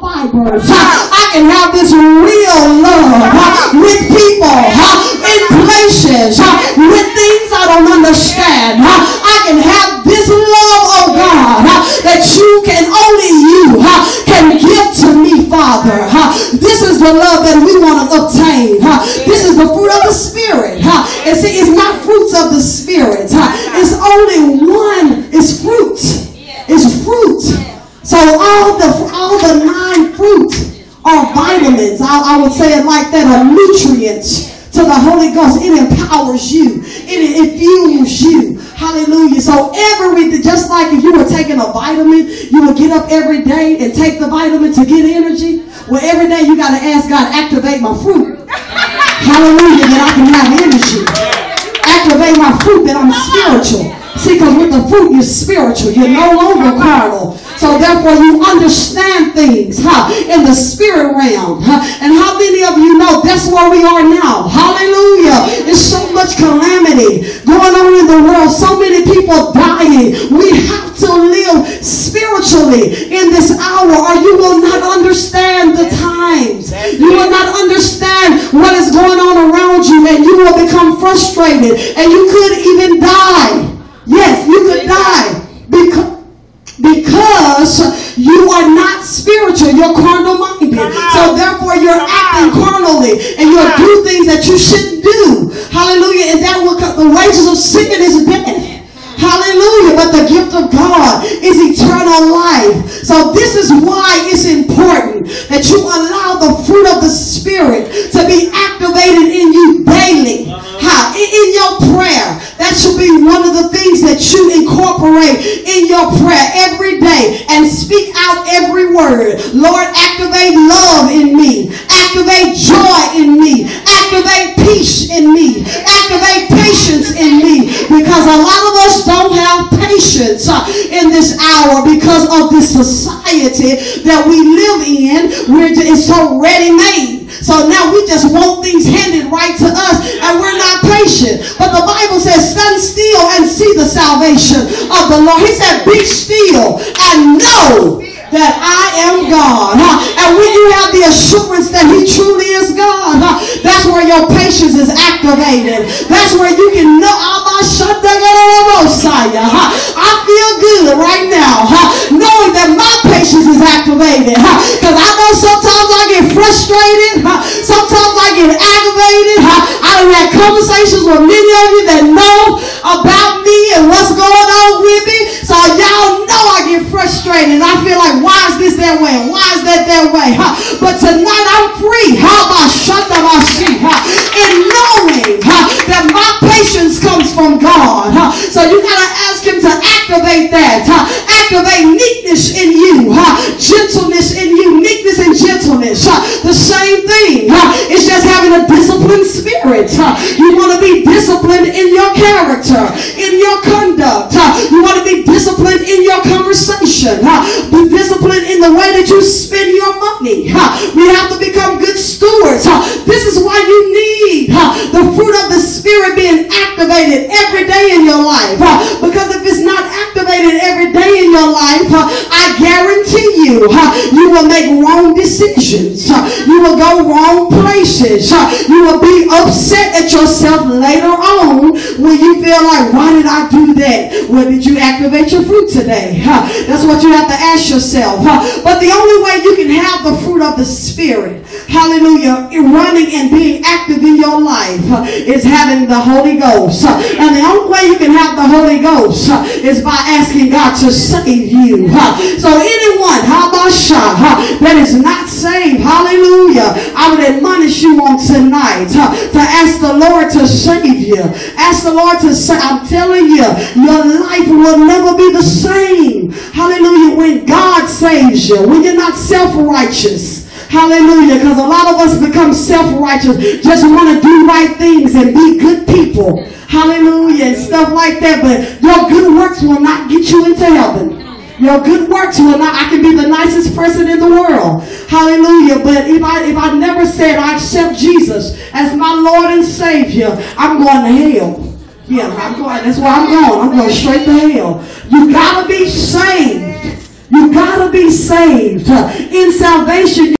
my fibers. I can have this real love with people, in places, with things I don't understand. I can have this love, oh God, that you can only you can give to me, Father. This is the love that we want to obtain. This is the fruit of the Spirit. And see, it's not fruits of the Spirit. It's only one. It's fruit. It's fruit. So all the 9 fruits are vitamins. I would say it like that, are nutrients to the Holy Ghost. It empowers you. It infuses you. Hallelujah. So just like if you were taking a vitamin, you would get up every day and take the vitamin to get energy. Well, every day you got to ask God, activate my fruit. Hallelujah, that I can have energy. Activate my fruit, that I'm spiritual. See, because with the fruit, you're spiritual. You're no longer carnal. So therefore, you understand things in the spirit realm. And how many of you know that's where we are now? Hallelujah. There's so much calamity going on in the world. So many people dying. We have to live spiritually in this hour, or you will not understand the times. You will not understand what is going on around you, and you will become frustrated, and you could even die. Yes, you could die because you are not spiritual. You're carnal minded. So therefore you're acting carnally, and you'll do things that you shouldn't do. Hallelujah. And that will the wages of sin is death. Hallelujah. But the gift of God is eternal life. So this is why it's important that you allow the fruit of the Spirit to be activated in you daily. In your prayer. That should be one of the things that you incorporate in your prayer every day, and speak out every word. Lord, activate love in me. Activate joy in me. Activate peace in me. Activate patience in me. Because a lot of us don't have patience in this hour because of this society that we live in. It's so ready-made. So now we just want things handed right to us, and we're not patient. But the Bible says, stand still and see the salvation of the Lord. He said, be still and know that I am God. And when you have the assurance that he truly is God, that's where your patience is activated. That's where you can know. I feel good right now, knowing that my patience is activated. Because I know sometimes I get frustrated. Sometimes I get aggravated. I done had conversations with many of you that know about me and what's going on with me. So y'all know I get frustrated. I feel like, why is this that way? Why is that way? But tonight I'm free. In knowing that my patience comes from God. So you got to ask him to activate that. Activate meekness in you. Gentleness in you. Meekness and gentleness. The same thing. It's just having a disciplined spirit. You want to be disciplined in your character, in your conduct. You want to be disciplined in your conversation. Be disciplined in the way that you spend your money. We have to become good stewards. This is why you need the fruit of the Spirit being activated every day in your life. Because if it's not activated every day in your life, I guarantee you, you will make wrong decisions. You will go wrong places. You will be upset at yourself later on when you feel like, why did I do that? Well, did you activate your fruit today? That's what you have to ask yourself. But the only way you can have the fruit of the Spirit, hallelujah, running and being active in your life is having the Holy Ghost. And the only way you can have the Holy Ghost is by asking God to save you. So anyone, that is not saved, hallelujah, I would admonish you on tonight to ask the Lord to save you. Ask the Lord to save. I'm telling you, your life will never be the same. Hallelujah. When God saves you, when you're not self-righteous. Hallelujah. Because a lot of us become self-righteous, just want to do right things and be good people. Hallelujah. And stuff like that. But your good works will not get you into heaven. Your good works will not. I can be the nicest person in the world. Hallelujah. But if I never said I accept Jesus as my Lord and Savior, I'm going to hell. Yeah, I'm going. That's where I'm going. I'm going straight to hell. You gotta be saved You gotta be saved. In salvation,